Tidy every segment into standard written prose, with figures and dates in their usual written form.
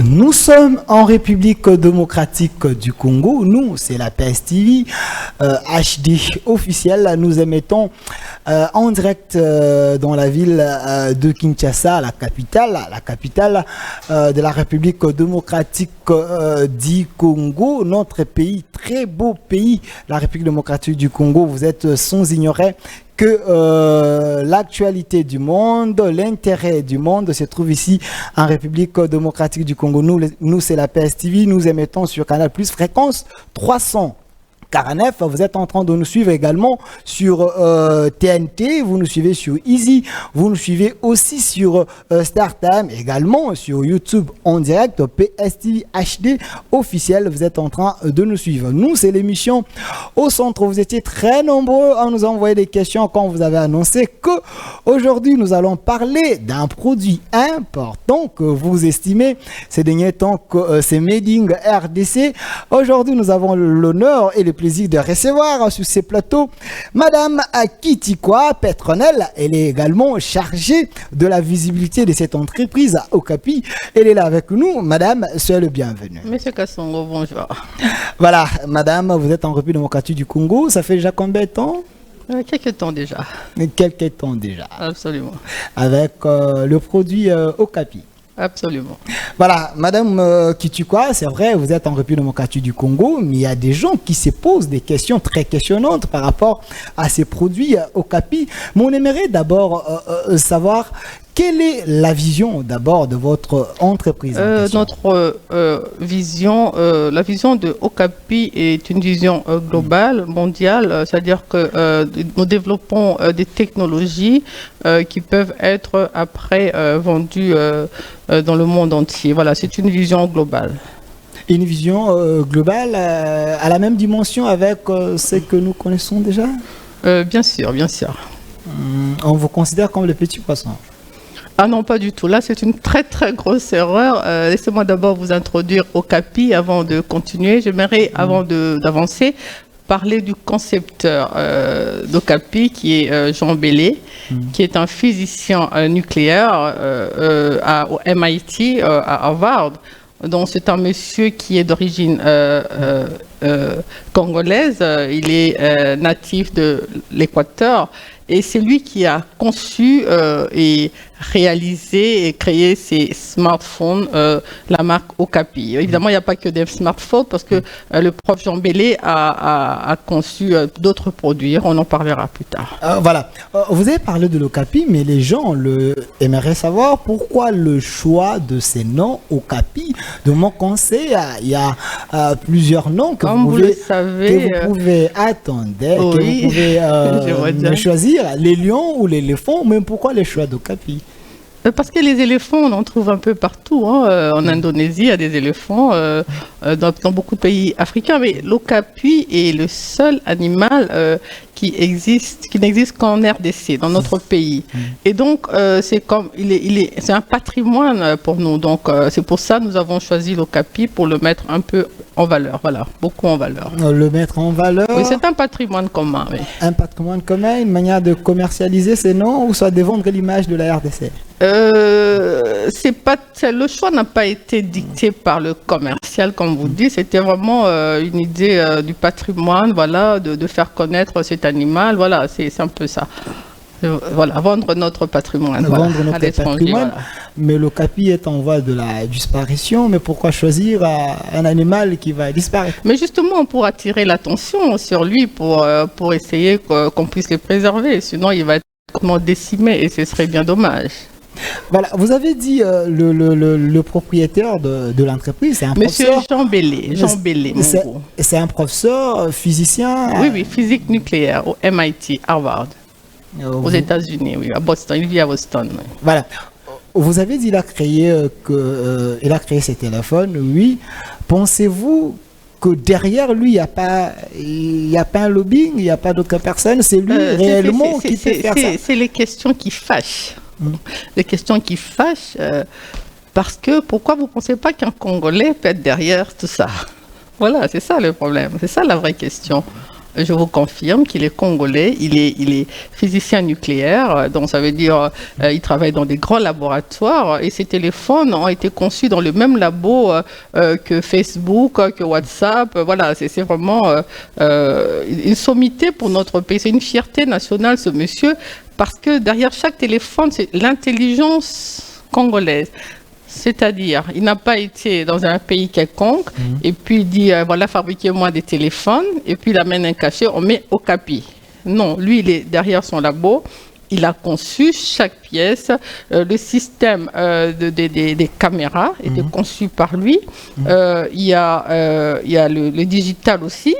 Nous sommes en République démocratique du Congo. Nous, c'est la PSTV HD officielle. Nous émettons en direct dans la ville de Kinshasa, la capitale de la République démocratique du Congo. Notre pays, très beau pays, la République démocratique du Congo. Vous êtes sans ignorer que l'actualité du monde, l'intérêt du monde se trouve ici en République démocratique du Congo. Nous c'est la PSTV, nous émettons sur Canal+, fréquence 349. Vous êtes en train de nous suivre également sur TNT, vous nous suivez sur Easy, vous nous suivez aussi sur StarTime, également sur YouTube en direct, PSTV HD officiel. Vous êtes en train de nous suivre. Nous, c'est l'émission Au Centre. Vous étiez très nombreux à nous envoyer des questions quand vous avez annoncé que aujourd'hui nous allons parler d'un produit important que vous estimez ces derniers temps que c'est Made in RDC. Aujourd'hui, nous avons l'honneur et le plaisir de recevoir sur ces plateaux Madame Kitikwa Petronel. Elle est également chargée de la visibilité de cette entreprise à Okapi. Elle est là avec nous. Madame, soyez le bienvenu. Monsieur Kassongo, bonjour. Voilà, Madame, vous êtes en République démocratique du Congo. Ça fait déjà combien de temps? Quelques temps déjà. Quelques temps déjà. Absolument. Avec le produit Okapi. Absolument. Voilà, Madame Kitikwa, c'est vrai, vous êtes en République démocratique du Congo, mais il y a des gens qui se posent des questions très questionnantes par rapport à ces produits Okapi. Mais on aimerait d'abord savoir quelle est la vision d'abord de votre entreprise. Notre vision, la vision de Okapi est une vision globale, mondiale, c'est-à-dire que nous développons des technologies qui peuvent être après vendues dans le monde entier. Voilà, c'est une vision globale. Une vision globale à la même dimension avec ce que nous connaissons déjà? Bien sûr, bien sûr. On vous considère comme le petit poisson? Ah non, pas du tout. Là, c'est une très très grosse erreur. Laissez-moi d'abord vous introduire Okapi avant de continuer. J'aimerais, avant d'avancer, parler du concepteur d'Okapi, qui est Jean Bellé, qui est un physicien nucléaire au MIT, à Harvard. Donc, c'est un monsieur qui est d'origine congolaise. Il est natif de l'Équateur. Et c'est lui qui a conçu et réalisé et créé ces smartphones, la marque Okapi. Évidemment, il n'y a pas que des smartphones parce que le prof Jean Bellé a conçu d'autres produits. On en parlera plus tard. Voilà. Vous avez parlé de l'Okapi, mais les gens aimeraient savoir pourquoi le choix de ces noms Okapi. De mon conseil, il y a plusieurs noms que vous pouvez attendre, oui. que vous pouvez choisir. Les lions ou l'éléphant, mais pourquoi les choix d'Okapi? Parce que les éléphants, on en trouve un peu partout. En Indonésie, il y a des éléphants, dans beaucoup de pays africains. Mais l'Okapi est le seul animal qui n'existe qu'en RDC, dans notre pays. Et donc, c'est un patrimoine pour nous. Donc, c'est pour ça que nous avons choisi l'Okapi pour le mettre un peu en valeur. Voilà, beaucoup en valeur. Le mettre en valeur? Oui, c'est un patrimoine commun. Oui. Un patrimoine commun, une manière de commercialiser ces noms ou soit de vendre l'image de la RDC? Le choix n'a pas été dicté par le commercial, comme vous dites. C'était vraiment une idée du patrimoine, voilà, de faire connaître cet animal. Voilà, c'est un peu ça. Voilà, vendre notre patrimoine. Vendre notre patrimoine. Voilà. Mais l'Okapi est en voie de la disparition. Mais pourquoi choisir un animal qui va disparaître? Mais justement, pour attirer l'attention sur lui, pour essayer qu'on puisse le préserver. Sinon, il va être complètement décimé et ce serait bien dommage. Voilà, vous avez dit le propriétaire de l'entreprise, c'est un Monsieur professeur. Jean Bellé, c'est un professeur physicien. Oui, physique nucléaire au MIT, Harvard, aux États-Unis, oui, à Boston. Il vit à Boston. Oui. Voilà. Vous avez dit il a créé ces téléphones, oui. Pensez-vous que derrière lui, il n'y a pas un lobbying, il n'y a pas d'autres personnes, c'est lui réellement qui peut faire ça? C'est les questions qui fâchent. Les questions qui fâchent, parce que pourquoi vous ne pensez pas qu'un Congolais peut être derrière tout ça? Voilà, c'est ça le problème, c'est ça la vraie question. Je vous confirme qu'il est congolais, il est physicien nucléaire, donc ça veut dire il travaille dans des grands laboratoires et ces téléphones ont été conçus dans le même labo que Facebook, que WhatsApp. Voilà, c'est vraiment une sommité pour notre pays. C'est une fierté nationale, ce monsieur, parce que derrière chaque téléphone, c'est l'intelligence congolaise. C'est-à-dire, il n'a pas été dans un pays quelconque et puis il dit, voilà, fabriquez-moi des téléphones et puis il amène un cachet, on met au capi. Non, lui, il est derrière son labo, il a conçu chaque pièce. Le système des caméras était conçu par lui. Il y a le digital aussi.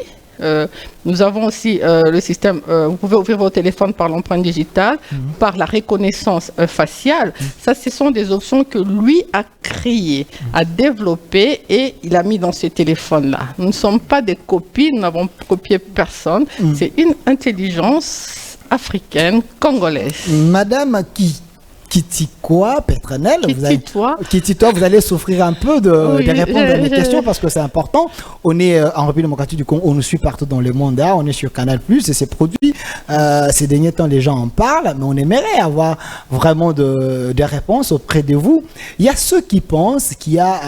Nous avons aussi le système, vous pouvez ouvrir vos téléphones par l'empreinte digitale, par la reconnaissance faciale. Ça, ce sont des options que lui a créées, a développées et il a mis dans ce téléphone-là. Nous ne sommes pas des copies, nous n'avons copié personne. C'est une intelligence africaine, congolaise. Madame Kitikoa Petronel, Kititoa, vous allez souffrir un peu de répondre à mes questions parce que c'est important. On est en République démocratique du Congo, on nous suit partout dans le monde, on est sur Canal+, et c'est produit. Ces derniers temps, les gens en parlent, mais on aimerait avoir vraiment des réponses auprès de vous. Il y a ceux qui pensent qu'il y a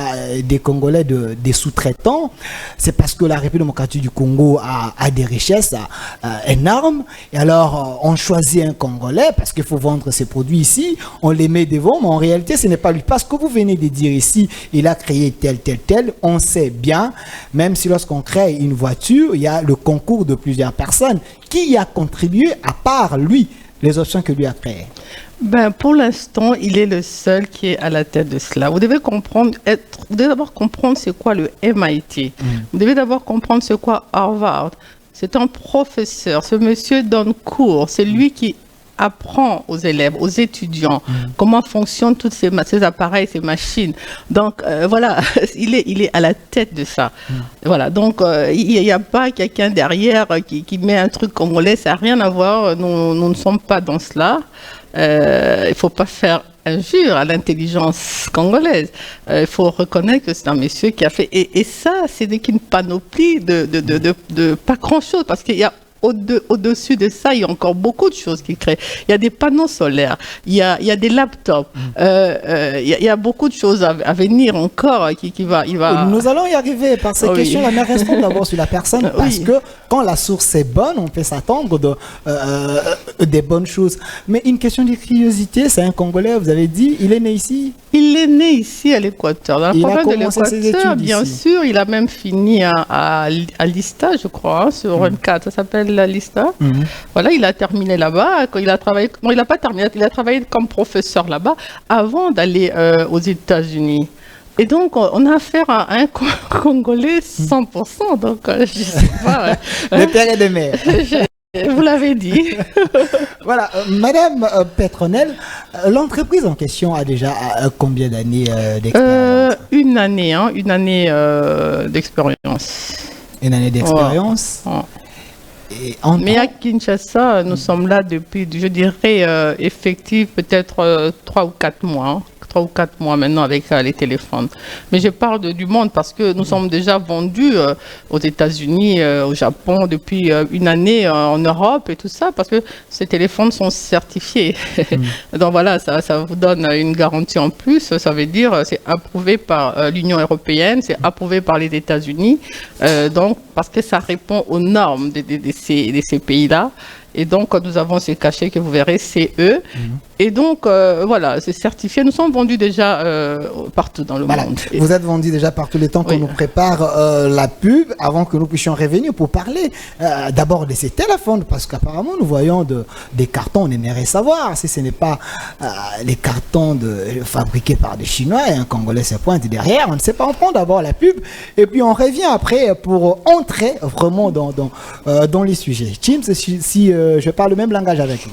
des Congolais, des sous-traitants. C'est parce que la République démocratique du Congo a des richesses énormes. Et alors, on choisit un Congolais parce qu'il faut vendre ses produits ici. On les met devant, mais en réalité, ce n'est pas lui. Parce que vous venez de dire ici, il a créé tel, on sait bien, même si lorsqu'on crée une voiture, il y a le concours de plusieurs personnes. Qui y a contribué à part lui, les options que lui a créées? Pour l'instant, il est le seul qui est à la tête de cela. Vous devez d'abord comprendre c'est quoi le MIT. Vous devez d'abord comprendre c'est quoi Harvard. C'est un professeur. Ce monsieur donne cours. C'est lui qui apprend aux élèves, aux étudiants, comment fonctionnent tous ces appareils, ces machines. Donc, voilà, il est à la tête de ça. Voilà, donc, il n'y a pas quelqu'un derrière qui met un truc congolais, ça n'a rien à voir, nous ne sommes pas dans cela. Il ne faut pas faire injure à l'intelligence congolaise. Il faut reconnaître que c'est un monsieur qui a fait... Et ça, c'est qu'une panoplie de pas grand-chose, parce qu'il y a au-dessus de ça, il y a encore beaucoup de choses qu'il crée. Il y a des panneaux solaires, il y a des laptops, il y a beaucoup de choses à venir encore qui va... Nous allons y arriver par ces questions-là, mais restons d'abord sur la personne, parce que quand la source est bonne, on peut s'attendre des bonnes choses. Mais une question de curiosité, c'est un Congolais, vous avez dit, il est né ici? Il est né ici à l'Équateur, dans la province de l'Équateur, bien sûr. Il a même fini à l'ISTA, je crois, sur M4, ça s'appelle la LISTA. Voilà, il a terminé là-bas. Il a travaillé, non, il n'a pas terminé, il a travaillé comme professeur là-bas avant d'aller aux États-Unis. Et donc, on a affaire à un Congolais 100%. Donc, je ne sais pas. Le père et de mère. Vous l'avez dit. Voilà, Madame Petronel, l'entreprise en question a déjà combien d'années d'expérience? Une année d'expérience. Une année d'expérience. Mais à Kinshasa, nous sommes là depuis, je dirais, effectif peut-être 3 ou 4 mois. 3 ou 4 mois maintenant avec les téléphones. Mais je parle du monde parce que nous sommes déjà vendus aux États-Unis, au Japon depuis une année en Europe et tout ça parce que ces téléphones sont certifiés. Donc voilà, ça vous donne une garantie en plus. Ça veut dire c'est approuvé par l'Union européenne, c'est approuvé par les États-Unis. Donc parce que ça répond aux normes de ces pays-là. Et donc, nous avons ces cachets que vous verrez, CE. Et donc, voilà, c'est certifié. Nous sommes vendus déjà partout dans le monde. Vous êtes vendus déjà partout. Le temps qu'on nous prépare la pub, avant que nous puissions revenir pour parler d'abord de ces téléphones, parce qu'apparemment, nous voyons des cartons. On aimerait savoir si ce n'est pas les cartons fabriqués par des Chinois et un Congolais se pointe derrière. On ne sait pas. On prend d'abord la pub et puis on revient après pour entrer vraiment dans les sujets. Tim, si je parle le même langage avec vous.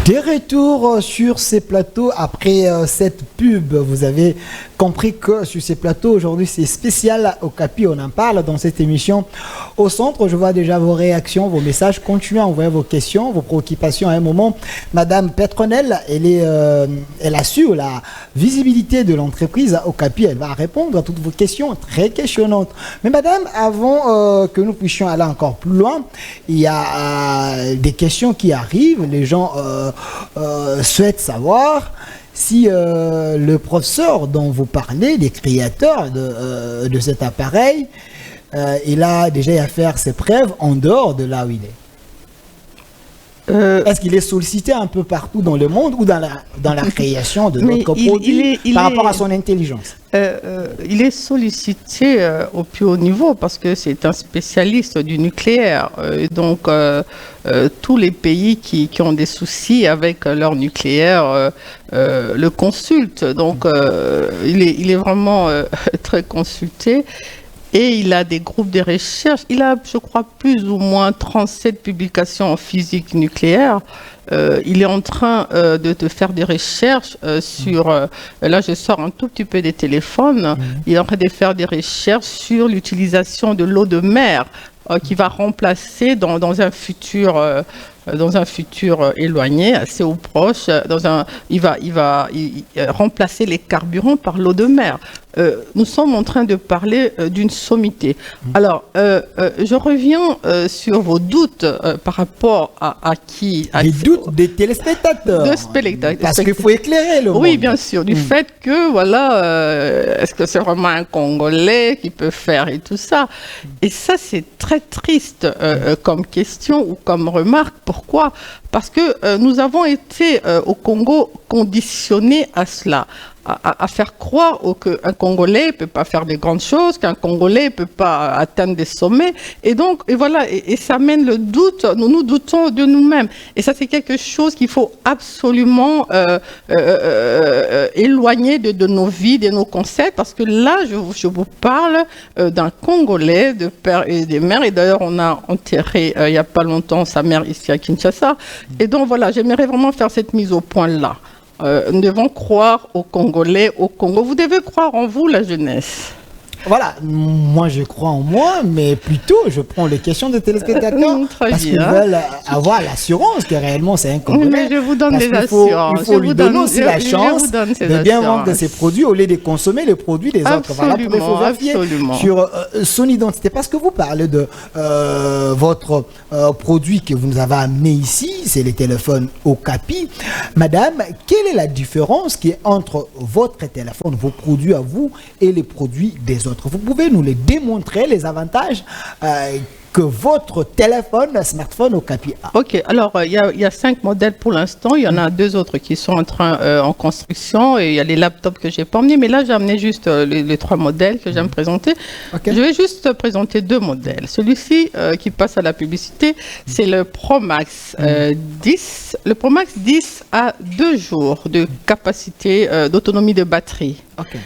Des retours sur ces plateaux après cette pub. Vous avez compris que sur ces plateaux, aujourd'hui, c'est spécial Okapi. On en parle dans cette émission. Au centre, je vois déjà vos réactions, vos messages. Continuez à envoyer vos questions, vos préoccupations à un moment. Madame Petronel, elle assure la visibilité de l'entreprise Okapi. Elle va répondre à toutes vos questions très questionnantes. Mais madame, avant que nous puissions aller encore plus loin, il y a des questions qui arrivent. Les gens souhaitent savoir si le professeur dont vous parlez, les créateurs de cet appareil, il a déjà à faire ses preuves en dehors de là où il est. Est-ce qu'il est sollicité un peu partout dans le monde ou dans la création de notre produit par rapport à son intelligence? Il est sollicité au plus haut niveau parce que c'est un spécialiste du nucléaire. Donc, tous les pays qui ont des soucis avec leur nucléaire le consultent. Donc, il est vraiment très consulté. Et il a des groupes de recherche. Il a, je crois, plus ou moins 37 publications en physique nucléaire. Il est en train de faire des recherches sur... là, je sors un tout petit peu des téléphones. Il est en train de faire des recherches sur l'utilisation de l'eau de mer qui va remplacer dans un futur éloigné, assez ou proche, il va remplacer les carburants par l'eau de mer. Nous sommes en train de parler d'une sommité. Alors, je reviens sur vos doutes par rapport à qui... Les doutes des téléspectateurs. Parce qu'il faut éclairer le monde. Oui, bien sûr. Du fait que, voilà, est-ce que c'est vraiment un Congolais qui peut faire et tout ça? Et ça, c'est très triste comme question ou comme remarque. Pourquoi? Parce que nous avons été au Congo conditionnés à cela. À faire croire qu'un Congolais ne peut pas faire des grandes choses, qu'un Congolais ne peut pas atteindre des sommets. Et donc, voilà, et ça mène le doute. Nous doutons de nous-mêmes. Et ça, c'est quelque chose qu'il faut absolument éloigner de nos vies, de nos concepts. Parce que là, je vous parle d'un Congolais, de père et de mère. Et d'ailleurs, on a enterré il n'y a pas longtemps sa mère ici à Kinshasa. Et donc, voilà, j'aimerais vraiment faire cette mise au point-là. Nous devons croire aux Congolais, au Congo. Vous devez croire en vous, la jeunesse. Voilà, moi je crois en moi, mais plutôt je prends les questions des téléspectateurs parce qu'ils veulent avoir l'assurance que réellement c'est un Congolais. Mais je vous donne des assurances. Il faut lui donner aussi la chance de bien vendre ses produits au lieu de consommer les produits des autres. Voilà pourquoi il faut vérifier sur son identité. Parce que vous parlez de votre produit que vous nous avez amené ici, c'est les téléphones Okapi. Madame, quelle est la différence qui est entre votre téléphone, vos produits à vous et les produits des autres? Vous pouvez nous les démontrer, les avantages que votre téléphone, smartphone Okapi a. Ok, alors il y a 5 modèles pour l'instant. Il y en a 2 autres qui sont en construction et il y a les laptops que j'ai pas emmenés. Mais là, j'ai amené juste les 3 modèles que j'aime présenter. Okay. Je vais juste présenter 2 modèles. Celui-ci qui passe à la publicité, c'est le Pro Max 10. Le Pro Max 10 a 2 jours de capacité d'autonomie de batterie. Ok.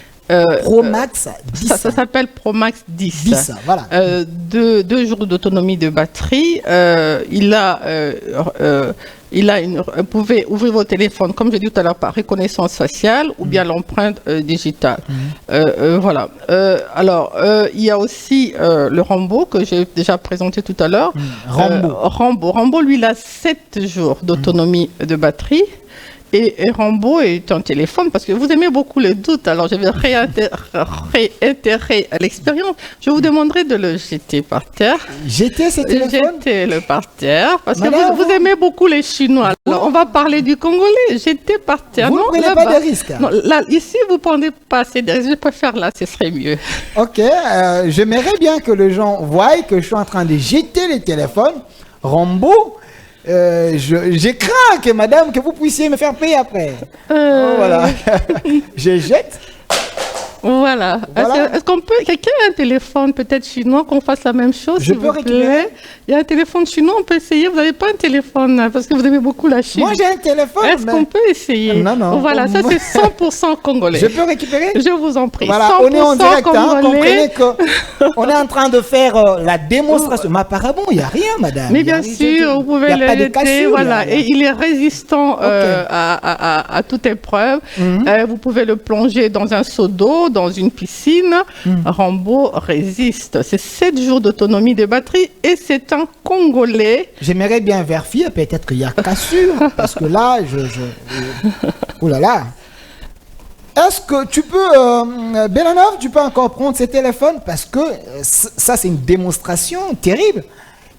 Pro Max 10. Ça s'appelle Pro Max 10. 10, voilà. 2 jours d'autonomie de batterie. Vous pouvez ouvrir vos téléphones, comme j'ai dit tout à l'heure, par reconnaissance faciale ou bien l'empreinte digitale. Voilà. Il y a aussi le Rambo que j'ai déjà présenté tout à l'heure. Rambo, lui, il a 7 jours d'autonomie de batterie. Et Rambo est un téléphone, parce que vous aimez beaucoup les doutes, alors je vais réitérer l'expérience. Je vous demanderai de le jeter par terre. Jeter ce téléphone? Jetez-le par terre, parce que vous aimez beaucoup les Chinois. Alors on va parler du Congolais, jetez par terre. Vous ne prenez pas de risques? Non, là, ici, vous ne prenez pas assez de risques. Je préfère là, ce serait mieux. Ok, j'aimerais bien que les gens voient que je suis en train de jeter les téléphones. Rambo, je crains que madame, que vous puissiez me faire payer après. Voilà. Je jette. Voilà. Voilà. Est-ce qu'on peut, quelqu'un a un téléphone peut-être chinois, qu'on fasse la même chose, Je s'il peux vous récupérer? plaît? Il y a un téléphone chinois, on peut essayer. Vous n'avez pas un téléphone parce que vous aimez beaucoup la Chine. Moi, j'ai un téléphone. Est-ce mais- qu'on peut essayer? Non, non. Voilà, ça c'est 100% congolais. Je peux récupérer? Je vous en prie. Voilà, on est en 100% direct, hein, congolais. comprenez qu'on est en train de faire la démonstration. Mais apparemment, il n'y a rien, madame. Mais Il y a bien rien, sûr, vous pouvez il y a pas de le jeter, cassure, voilà. là. Et il est résistant Ok. à toute épreuve. Mhm. Vous pouvez le plonger dans un seau d'eau, dans une piscine. Rambo résiste. C'est 7 jours d'autonomie de batterie et c'est un Congolais. J'aimerais bien vérifier, peut-être qu'il y a cassure, parce que là, oh là là. Est-ce que tu peux, Belanov, tu peux encore prendre ce téléphone, parce que ça, c'est une démonstration terrible.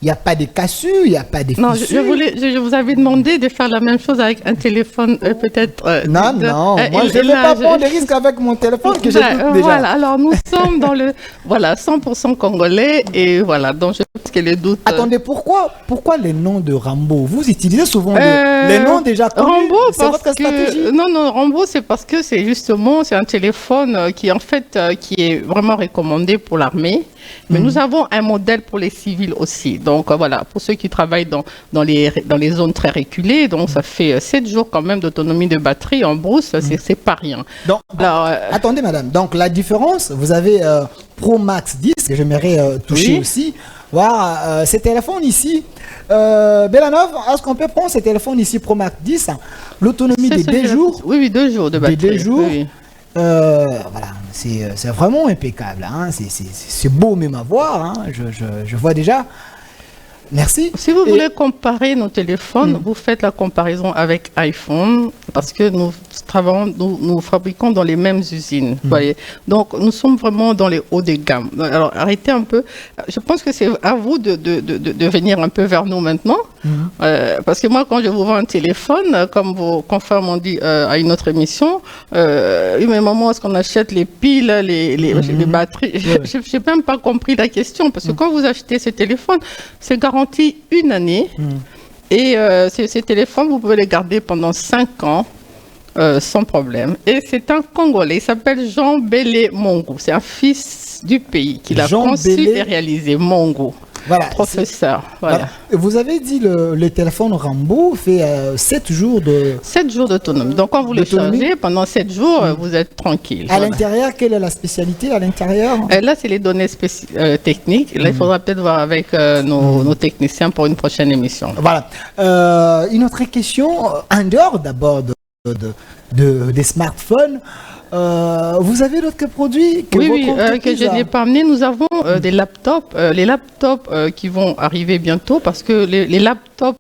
Il n'y a pas de cassure, il n'y a pas de Non, fissure. je vous avais demandé de faire la même chose avec un téléphone, peut-être. Non, non, moi je ne vais pas prendre des risques avec mon téléphone que j'ai déjà. Voilà, alors nous sommes dans le 100% congolais et voilà, donc je pense que les doutes. Attendez, pourquoi les noms de Rambo? Vous utilisez souvent les noms déjà connus. Rambo, c'est votre stratégie? non, Rambo, c'est parce que c'est justement, c'est un téléphone qui en fait, qui est vraiment recommandé pour l'armée. Mais nous avons un modèle pour les civils aussi. Donc voilà, pour ceux qui travaillent dans les zones très reculées, donc ça fait 7 jours quand même d'autonomie de batterie en brousse, c'est pas rien. Donc, Alors, attendez madame, donc la différence, vous avez Pro Max 10, que j'aimerais toucher Oui. aussi. Voilà, ces téléphones ici, Belanov, est-ce qu'on peut prendre ces téléphones ici Pro Max 10, l'autonomie des 2 jours? Oui, 2 jours de batterie. Des 2 jours. Oui. Voilà, c'est vraiment impeccable, hein. C'est beau même à voir, hein. Je vois déjà. Merci. Si vous Et- voulez comparer nos téléphones, vous faites la comparaison avec iPhone parce que nous travaillons, nous fabriquons dans les mêmes usines. Vous voyez. Donc nous sommes vraiment dans les hauts de gamme. Alors arrêtez un peu. Je pense que c'est à vous de venir un peu vers nous maintenant. Parce que moi, quand je vous vends un téléphone, comme vos confrères m'ont dit à une autre émission, oui, mais maman, est-ce qu'on achète les piles, les batteries? Je n'ai même pas compris la question parce que quand vous achetez ce téléphone, c'est garanti 1 année. Et ces téléphones, vous pouvez les garder pendant 5 ans. Sans problème. Et c'est un Congolais, il s'appelle Jean Bélé Mongo. C'est un fils du pays qui l'a Jean conçu Bélé. et réalisé. Mongo, Voilà. professeur. Voilà. Voilà. Vous avez dit le téléphone Rambo fait 7 jours de... 7 jours d'autonomie. Donc quand vous le D'autonomie. chargez, pendant 7 jours, vous êtes tranquille. À Voilà. l'intérieur, quelle est la spécialité à l'intérieur? Là, c'est les données techniques. Là, il faudra peut-être voir avec nos techniciens pour une prochaine émission. Voilà. Une autre question, en dehors d'abord des smartphones, vous avez d'autres produits que Oui, votre oui, que entreprise je a? n'ai pas amené. Nous avons des laptops. Les laptops qui vont arriver bientôt parce que les laptops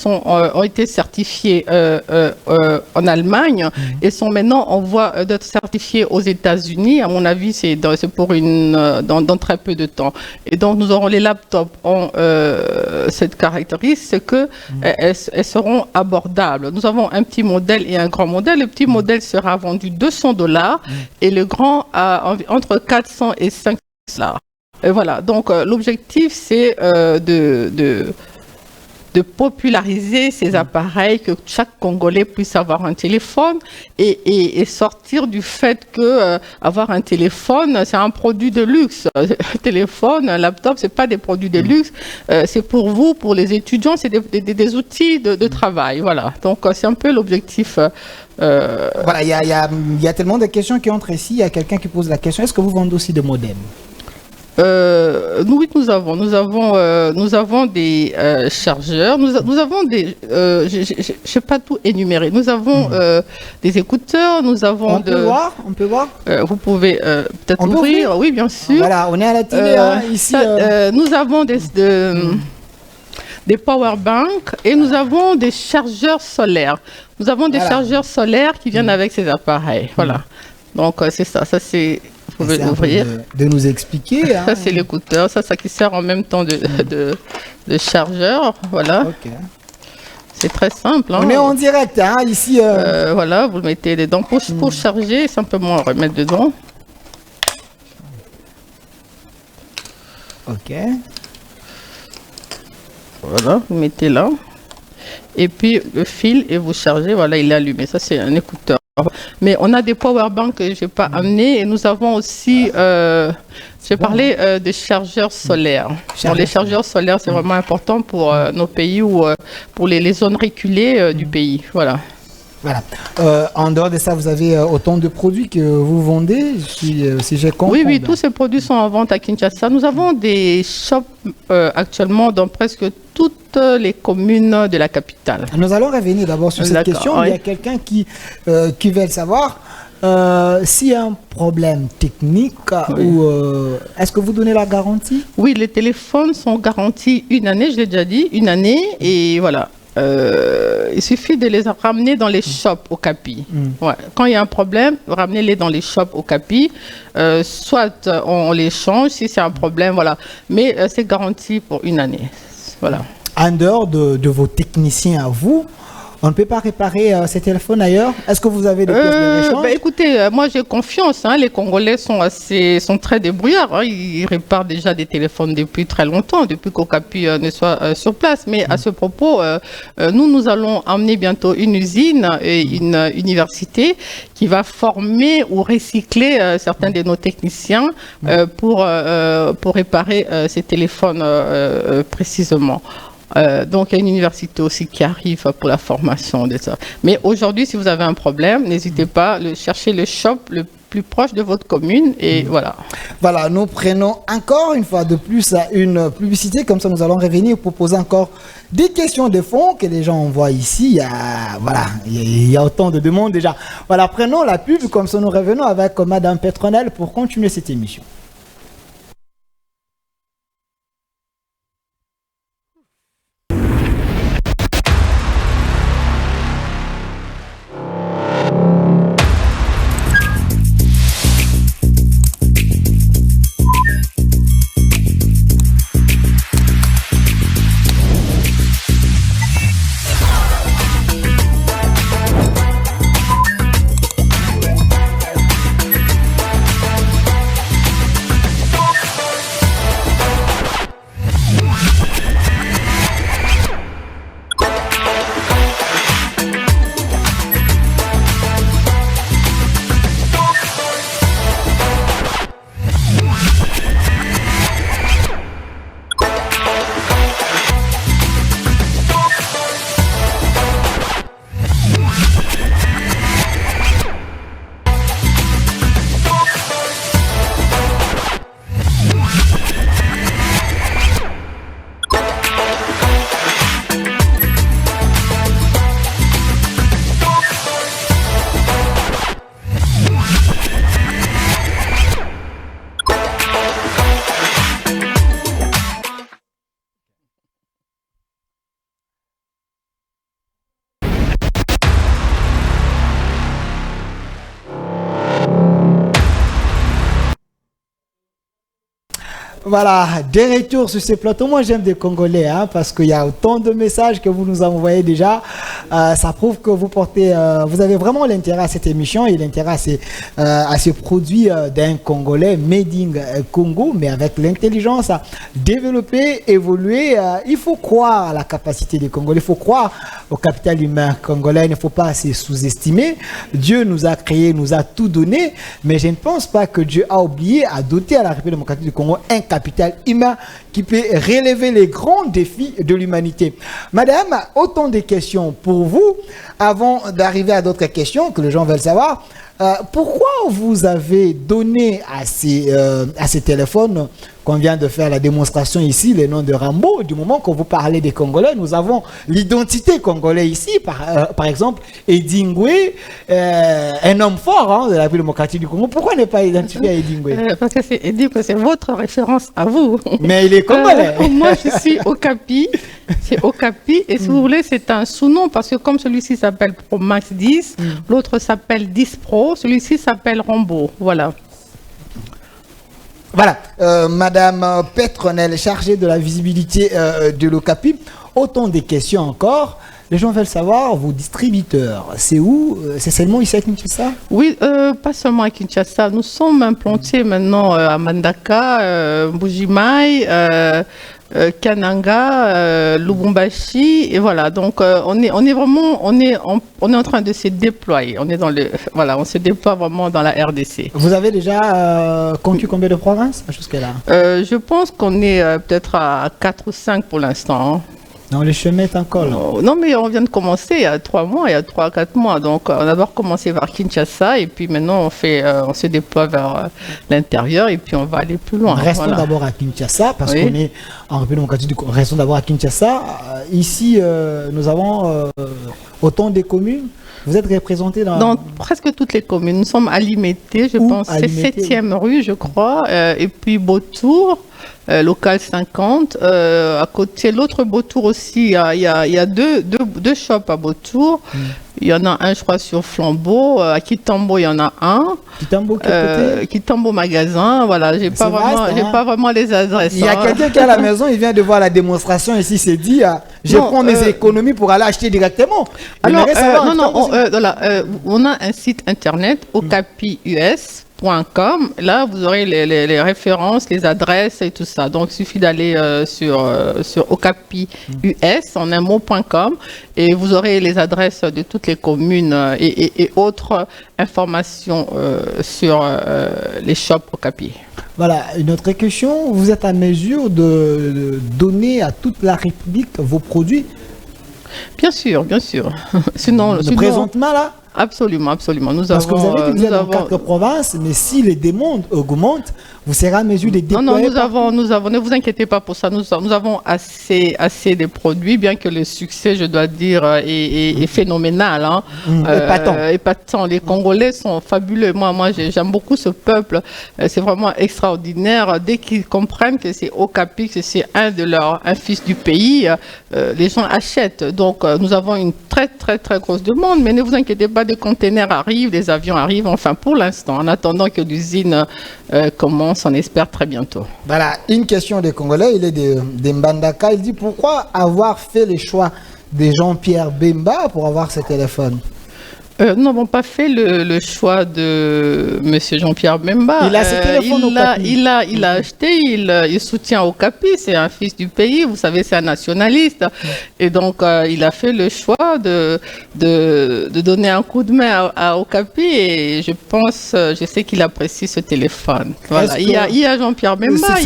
ont été certifiés en Allemagne et sont maintenant en voie d'être certifiés aux États-Unis. À mon avis, c'est pour dans très peu de temps. Et donc, nous aurons les laptops ont cette caractéristique, c'est que elles seront abordables. Nous avons un petit modèle et un grand modèle. Le petit modèle sera vendu $200 et le grand entre 400 et 500 $. Et voilà, donc l'objectif c'est de populariser ces appareils, que chaque Congolais puisse avoir un téléphone et sortir du fait que avoir un téléphone, c'est un produit de luxe. Téléphone, un laptop, c'est pas des produits de luxe, c'est pour vous, pour les étudiants, c'est des outils de travail. Voilà, donc c'est un peu l'objectif. Voilà, il y a tellement de questions qui entrent ici. Il y a quelqu'un qui pose la question, est-ce que vous vendez aussi des modems? Oui, nous avons des chargeurs, nous avons des, je sais pas tout énumérer. Nous avons des écouteurs, nous avons On peut voir. vous pouvez peut-être On peut ouvrir, ouvrir? oui, bien sûr. Voilà, on est à la télé, hein, ici. Nous avons des power banks et nous avons des chargeurs solaires. Nous avons des Voilà. chargeurs solaires qui viennent avec ces appareils. Voilà. Donc c'est ça. Ça c'est. Vous pouvez C'est un peu l'ouvrir. de nous expliquer. Hein. Ça, c'est l'écouteur, ça qui sert en même temps de chargeur. Voilà, Ok. c'est très simple. Hein. On est en direct, hein, ici. Voilà, vous le mettez dedans pour charger, simplement remettre dedans. Ok. Voilà, vous mettez là. Et puis le fil et vous chargez, voilà, il est allumé. Ça, c'est un écouteur. Mais on a des power banks que je n'ai pas amenés et nous avons aussi, j'ai parlé de chargeurs solaires. Donc, les chargeurs solaires, c'est vraiment important pour nos pays ou pour les zones reculées du pays. Voilà. Voilà. En dehors de ça, vous avez autant de produits que vous vendez, si j'ai compris. Oui, tous ces produits sont en vente à Kinshasa. Nous avons des shops actuellement dans presque toutes les communes de la capitale. Nous allons revenir d'abord sur cette question. Oui. Il y a quelqu'un qui veut savoir s'il y a un problème technique ou est-ce que vous donnez la garantie? Oui, les téléphones sont garantis une année, je l'ai déjà dit, une année et voilà. Il suffit de les ramener dans les shops au Capi. Ouais. Quand il y a un problème, ramenez-les dans les shops au Capi. Soit on les change si c'est un problème, voilà. Mais c'est garanti pour une année. Voilà. En dehors de vos techniciens à vous, on ne peut pas réparer ces téléphones ailleurs? Est-ce que vous avez des pièces de réchange? Écoutez, moi j'ai confiance. Les Congolais sont très débrouillards. Ils réparent déjà des téléphones depuis très longtemps, depuis qu'Okapi ne soit sur place. Mais à ce propos, nous allons emmener bientôt une usine et une université qui va former ou recycler certains de nos techniciens pour réparer ces téléphones précisément. Donc, il y a une université aussi qui arrive pour la formation de ça. Mais aujourd'hui, si vous avez un problème, n'hésitez pas à chercher le shop le plus proche de votre commune et voilà. Voilà, nous prenons encore une fois de plus une publicité, comme ça nous allons revenir pour poser encore des questions de fond que les gens envoient ici. Il y a autant de demandes déjà. Voilà, prenons la pub, comme ça nous revenons avec Madame Petronel pour continuer cette émission. Voilà, des retours sur ces plateaux. Moi, j'aime des Congolais, parce qu'il y a autant de messages que vous nous envoyez déjà. Ça prouve que vous avez vraiment l'intérêt à cette émission et l'intérêt à ces produits d'un Congolais made in Congo, mais avec l'intelligence à développer, évoluer. Il faut croire à la capacité des Congolais, il faut croire au capital humain congolais. Il ne faut pas se sous-estimer. Dieu nous a créés, nous a tout donné, mais je ne pense pas que Dieu a oublié à doter à la République démocratique du Congo un capital humain qui peut relever les grands défis de l'humanité. Madame, autant de questions pour vous. Avant d'arriver à d'autres questions que les gens veulent savoir, pourquoi vous avez donné à ces téléphones qu'on vient de faire la démonstration ici, les noms de Rambo? Du moment que vous parlez des Congolais, nous avons l'identité congolaise ici, par exemple, Eddie Ngoué, un homme fort de la République démocratique du Congo. Pourquoi ne pas identifier Eddie Ngoué? Parce que c'est votre référence à vous. Mais il est congolais. Moi, je suis Okapi. C'est Okapi. Et si vous voulez, c'est un sous-nom parce que comme celui-ci s'appelle Pro Max 10, l'autre s'appelle 10 Pro, celui-ci s'appelle Rambo. Voilà. Voilà, Madame Petronel, chargée de la visibilité de l'Okapi. Autant de questions encore. Les gens veulent savoir, vos distributeurs, c'est où? C'est seulement ici à Kinshasa? Oui, pas seulement à Kinshasa. Nous sommes implantés maintenant à Mandaka, Mbujimai, Kananga, Lubumbashi, et voilà. Donc on est vraiment, on est en train de se déployer. On est dans on se déploie vraiment dans la RDC. Vous avez déjà conquis combien de provinces jusqu'à là? Je pense qu'on est peut-être à 4 ou 5 pour l'instant. Hein. Non, le chemin est encore là. Non, mais on vient de commencer il y a 3 mois, il y a 3 à 4 mois. Donc, on a d'abord commencé par Kinshasa et puis maintenant, on se déploie vers l'intérieur et puis on va aller plus loin. Restons d'abord à Kinshasa parce qu'on est en République démocratique du Congo. Restons d'abord à Kinshasa. Ici, nous avons autant de communes. Vous êtes représenté dans presque toutes les communes. Nous sommes à Limité, je pense. C'est 7e rue, je crois. Et puis Beautour. Local 50. À côté, l'autre Beautour aussi, il y a deux shops à Beautour. Il y en a un, je crois, sur Flambeau. À Kitambo, il y en a un. Kitambo, quel côté? Kitambo magasin. Voilà, j'ai pas vraiment les adresses. Il y a quelqu'un qui est à la maison, il vient de voir la démonstration ici, s'est dit, je prends mes économies pour aller acheter directement. Alors, on a un site internet, okapius.com. Là, vous aurez les références, les adresses et tout ça. Donc, il suffit d'aller sur okapius en un mot.com et vous aurez les adresses de toutes les communes et autres informations sur les shops Okapi. Voilà, une autre question. Vous êtes à mesure de donner à toute la République vos produits? Bien sûr, bien sûr. Sinon, présentement là? Absolument. Parce que vous avez dit que vous êtes dans 4 provinces, mais si les demandes augmentent, vous serez à mesure de déployer. Non, nous avons, ne vous inquiétez pas pour ça, nous avons assez de produits, bien que le succès, je dois dire, est phénoménal. Hein. Épatant. Les Congolais sont fabuleux. Moi, j'aime beaucoup ce peuple. C'est vraiment extraordinaire. Dès qu'ils comprennent que c'est Okapi, que c'est un fils du pays, les gens achètent. Donc, nous avons une très, très, très grosse demande, mais ne vous inquiétez pas, des containers arrivent, des avions arrivent, enfin pour l'instant, en attendant que l'usine commence, on espère très bientôt. Voilà, une question des Congolais, il est de Mbandaka, il dit pourquoi avoir fait le choix de Jean-Pierre Bemba pour avoir ce téléphone? Nous n'avons pas fait le choix de M. Jean-Pierre Bemba. Il a ce téléphone il a acheté, il soutient Okapi, c'est un fils du pays, vous savez, c'est un nationaliste. Et donc, il a fait le choix de donner un coup de main à Okapi et je sais qu'il apprécie ce téléphone. Voilà. Il y a Jean-Pierre Bemba,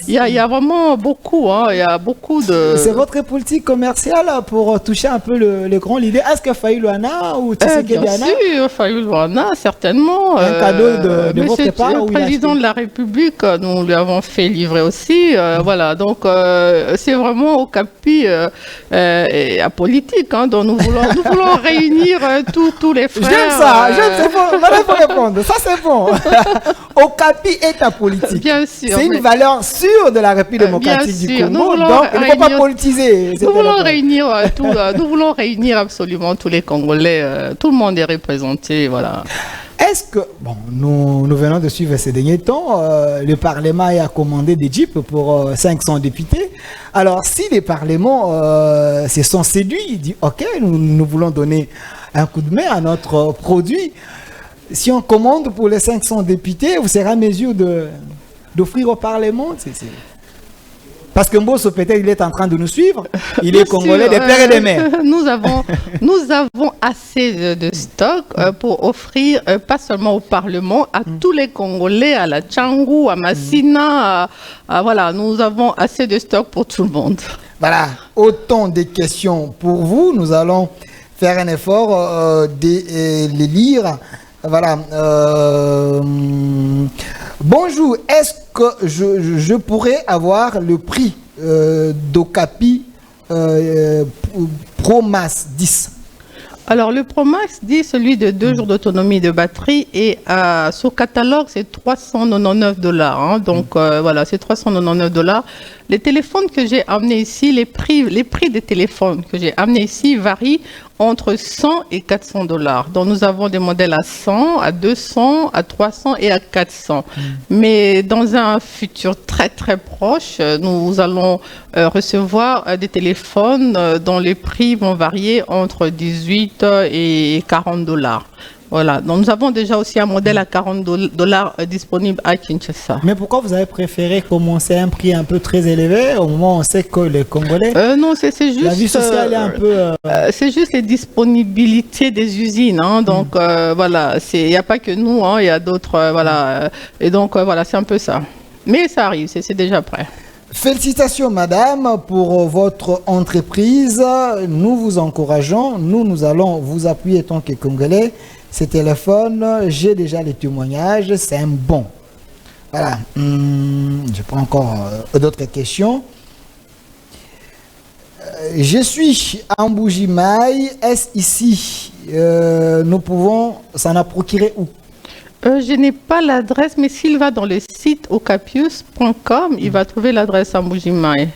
il y a vraiment beaucoup, hein, il y a beaucoup de... C'est votre politique commerciale pour toucher un peu le grand leader. Est-ce que Faï Luana ou Bien sûr, Fayoul Wana, certainement. Un cadeau de votre part. Le président de la République, nous lui avons fait livrer aussi. Voilà, donc c'est vraiment Okapi apolitique, hein, dont nous voulons réunir tous les frères. J'aime ça, c'est bon, voilà, il faut répondre. Ça, c'est bon. Okapi est apolitique. Bien sûr. C'est une valeur sûre de la République démocratique du Congo, donc il ne faut pas politiser. Nous voulons réunir absolument tous les Congolais, tout le monde est représenté, voilà. Est-ce que, bon, nous venons de suivre ces derniers temps, le Parlement a commandé des jeeps pour 500 députés. Alors, si les parlements se sont séduits, ils disent, OK, nous voulons donner un coup de main à notre produit. Si on commande pour les 500 députés, vous serez à mesure d'offrir au Parlement. Parce que Mbosso, peut-être, il est en train de nous suivre. Il est congolais des pères et des mères. Nous avons assez de stock pour offrir, pas seulement au Parlement, à tous les Congolais, à la Tchangou, à Massina. Voilà, nous avons assez de stock pour tout le monde. Voilà, autant de questions pour vous. Nous allons faire un effort de les lire. Voilà. Bonjour, est-ce que je pourrais avoir le prix d'Okapi ProMax 10? Alors, le ProMax 10, celui de 2 jours d'autonomie de batterie, et sur catalogue, c'est $399. Hein, donc, voilà, c'est $399. Les téléphones que j'ai amenés ici, les prix des téléphones que j'ai amenés ici varient entre 100 et $400. Donc, nous avons des modèles à 100, à 200, à 300 et à 400. Mais dans un futur très, très proche, nous allons recevoir des téléphones dont les prix vont varier entre 18 et $40. Voilà. Donc, nous avons déjà aussi un modèle à $40 disponible à Kinshasa. Mais pourquoi vous avez préféré commencer à un prix un peu très élevé au moment où on sait que les Congolais, non, c'est juste la vie sociale est un peu... c'est juste les disponibilités des usines. Hein. Donc, voilà, il n'y a pas que nous, hein, il y a d'autres. Voilà. Et donc, voilà, c'est un peu ça. Mais ça arrive, c'est déjà prêt. Félicitations madame pour votre entreprise. Nous vous encourageons. Nous allons vous appuyer tant que Congolais. Ces téléphones, j'ai déjà les témoignages, c'est un bon. Voilà. Je prends encore d'autres questions. Je suis en Bougimaï. Est-ce ici nous pouvons s'en a procuré où? Je n'ai pas l'adresse, mais s'il va dans le site okapius.com, il va trouver l'adresse en Bujimaï.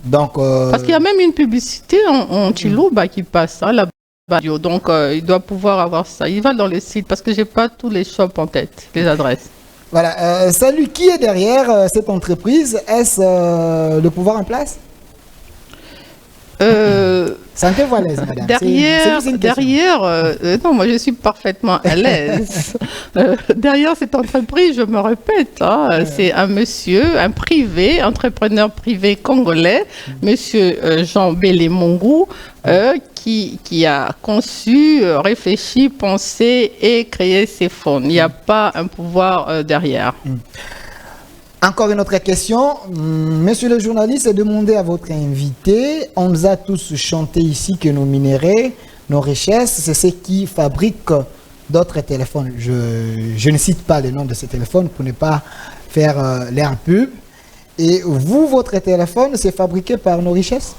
Donc, parce qu'il y a même une publicité en Chilouba qui passe, hein, là-bas. Donc, il doit pouvoir avoir ça. Il va dans le site parce que je n'ai pas tous les shops en tête, les adresses. Voilà. Salut, qui est derrière cette entreprise? Est-ce le pouvoir en place? Sentez-vous à l'aise, madame. Derrière, non, moi je suis parfaitement à l'aise. Derrière cette entreprise, je me répète, hein, c'est un monsieur, un privé, entrepreneur privé congolais, monsieur Jean Bélé Mongou, qui a conçu, réfléchi, pensé et créé ces fonds. Il n'y a pas un pouvoir derrière. Encore une autre question. Monsieur le journaliste, demandez à votre invité. On nous a tous chanté ici que nos minéraux, nos richesses, c'est ce qui fabrique d'autres téléphones. Je ne cite pas le nom de ces téléphones pour ne pas faire l'air pub. Et vous, votre téléphone, c'est fabriqué par nos richesses?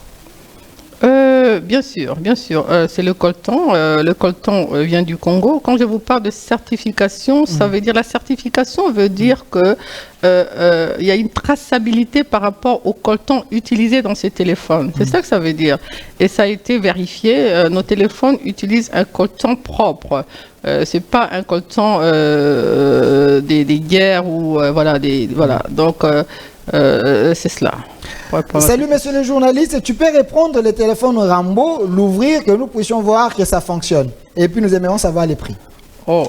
Bien sûr, bien sûr. C'est le coltan. Le coltan vient du Congo. Quand je vous parle de certification, ça veut dire, la certification veut dire que il y a une traçabilité par rapport au coltan utilisé dans ces téléphones. C'est ça que ça veut dire. Et ça a été vérifié. Nos téléphones utilisent un coltan propre. C'est pas un coltan des guerres ou voilà voilà. Donc c'est cela. Salut monsieur le journaliste, tu peux reprendre le téléphone Rambo, l'ouvrir, que nous puissions voir que ça fonctionne. Et puis nous aimerions savoir les prix. Oh,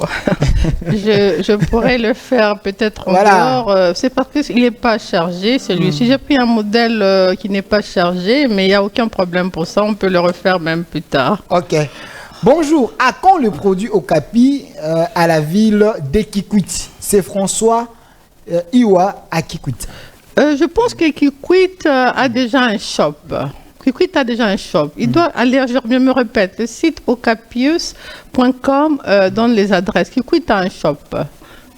je pourrais le faire peut-être en dehors. C'est parce qu'il n'est pas chargé, celui-ci. J'ai pris un modèle qui n'est pas chargé, mais il n'y a aucun problème pour ça. On peut le refaire même plus tard. Ok. Bonjour, à quand le produit Okapi à la ville d'Ekikwit? C'est François Iwa à Kikwit. Je pense que Kikwit a déjà un shop. Kikwit a déjà un shop. Il doit aller, je me répète, le site okapius.com donne les adresses. Kikwit a un shop.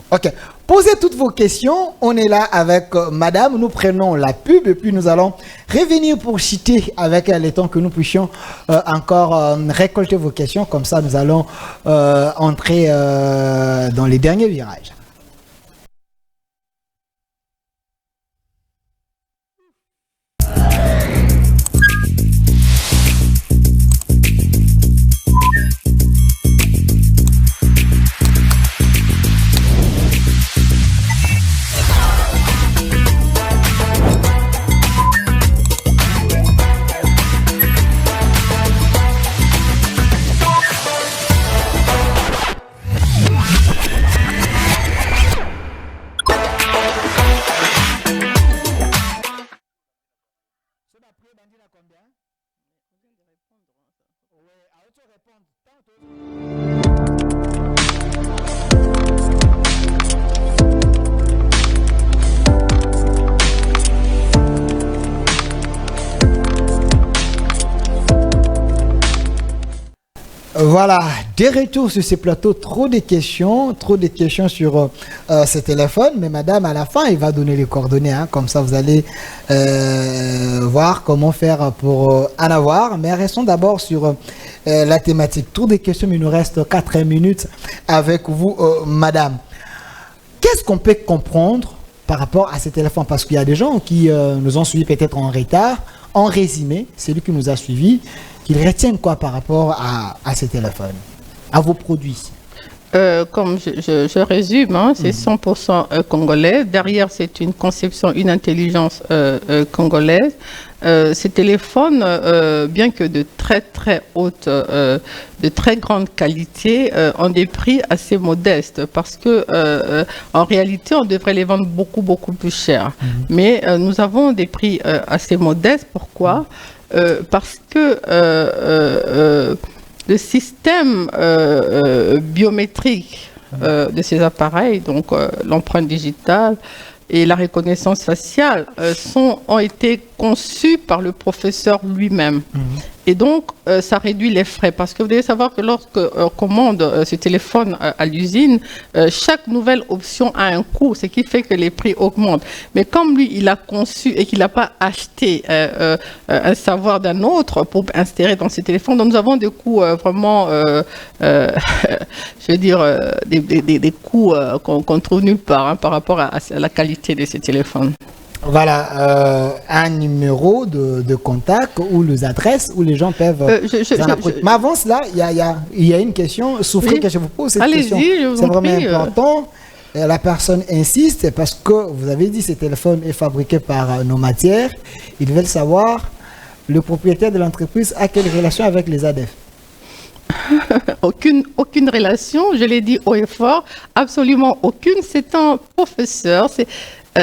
Ok. Posez toutes vos questions. On est là avec madame. Nous prenons la pub et puis nous allons revenir pour citer avec le temps que nous puissions encore récolter vos questions. Comme ça, nous allons entrer dans les derniers virages. Voilà, des retours sur ces plateaux, trop de questions sur ce téléphone. Mais madame, à la fin, il va donner les coordonnées, hein, comme ça vous allez voir comment faire pour en avoir. Mais restons d'abord sur la thématique. Tour des questions, mais il nous reste 4 minutes avec vous, madame. Qu'est-ce qu'on peut comprendre par rapport à ces téléphones? Parce qu'il y a des gens qui nous ont suivis peut-être en retard. En résumé, celui qui nous a suivis, qu'ils retiennent quoi par rapport à ces téléphones, à vos produits? Comme je résume, hein, c'est 100% congolais. Derrière, c'est une conception, une intelligence congolaise. ces téléphones, bien que de très très haute, de très grande qualité, ont des prix assez modestes parce que en réalité, on devrait les vendre beaucoup beaucoup plus cher. Mais nous avons des prix assez modestes. Pourquoi? Parce que le système biométrique de ces appareils, donc l'empreinte digitale et la reconnaissance faciale, ont été conçus par le professeur lui-même. Et donc, ça réduit les frais. Parce que vous devez savoir que lorsqu'on commande ce téléphone à l'usine, chaque nouvelle option a un coût, ce qui fait que les prix augmentent. Mais comme lui, il a conçu et qu'il n'a pas acheté un savoir d'un autre pour insérer dans ce téléphone, donc nous avons des coûts vraiment, je veux dire, des coûts qu'on ne trouve nulle part, hein, par rapport à la qualité de ces téléphones. Voilà, un numéro de contact ou les adresses où les gens peuvent Mais avant cela, il y a une question, souffrez Oui. que je vous pose cette Allez-y, question. je vous C'est en vraiment prie, important. La personne insiste parce que vous avez dit que ce téléphone est fabriqué par nos matières. Ils veulent savoir, le propriétaire de l'entreprise a quelle relation avec les ADF? Aucune relation, je l'ai dit haut et fort, absolument aucune. C'est un professeur,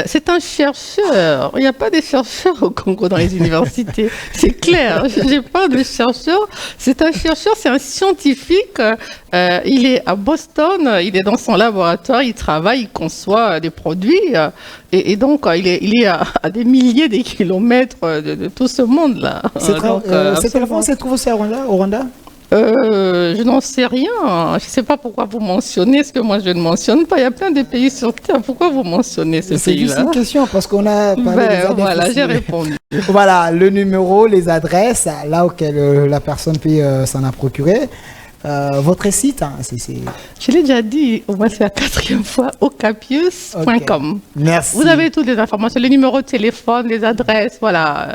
c'est un chercheur. Il n'y a pas de chercheurs au Congo dans les universités. C'est clair, je n'ai pas de chercheur. C'est un chercheur, c'est un scientifique. Il est à Boston, il est dans son laboratoire, il travaille, il conçoit des produits. Et donc, il est à des milliers de kilomètres de tout ce monde-là. Ce téléphone se trouve aussi au Rwanda? Je n'en sais rien. Je ne sais pas pourquoi vous mentionnez ce que moi je ne mentionne pas. Il y a plein de pays sur Terre. Pourquoi vous mentionnez ce pays-là? C'est juste une question parce qu'on a parlé des ADF. Voilà, ici. j'ai répondu. Voilà, le numéro, les adresses, là auquel la personne peut s'en a procuré. Votre site, hein, Je l'ai déjà dit, au moins c'est la 4e fois, okapius.com. Okay. Merci. Vous avez toutes les informations, les numéros de téléphone, les adresses, voilà.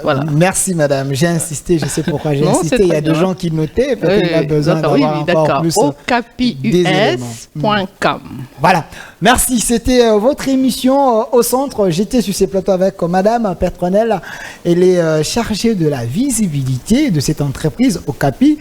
Voilà. Merci madame, j'ai insisté, je sais pourquoi j'ai insisté. Il y a des gens qui notaient, peut-être qu'il a besoin d'avoir encore plus okapius.com. Voilà, merci, c'était votre émission au centre. J'étais sur ces plateaux avec madame Petronelle. Elle est chargée de la visibilité de cette entreprise Okapi.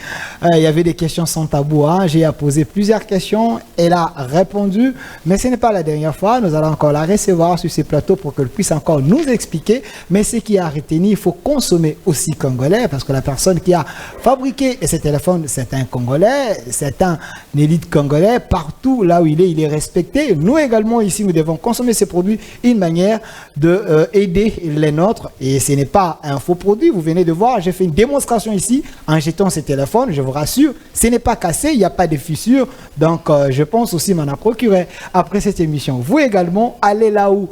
Il y avait des questions sans tabou, hein. J'ai posé plusieurs questions, elle a répondu, mais ce n'est pas la dernière fois. Nous allons encore la recevoir sur ces plateaux pour qu'elle puisse encore nous expliquer. Mais ce qui a retenu, il faut consommer aussi congolais, parce que la personne qui a fabriqué ce téléphone, c'est un Congolais, c'est un élite congolais. Partout là où il est respecté. Nous également ici, nous devons consommer ces produits, une manière de aider les nôtres. Et ce n'est pas un faux produit. Vous venez de voir, j'ai fait une démonstration ici en jetant ce téléphone. Je vous rassure, ce n'est pas cassé, il n'y a pas de fissure. Donc je pense aussi m'en a procuré après cette émission. Vous également, allez là où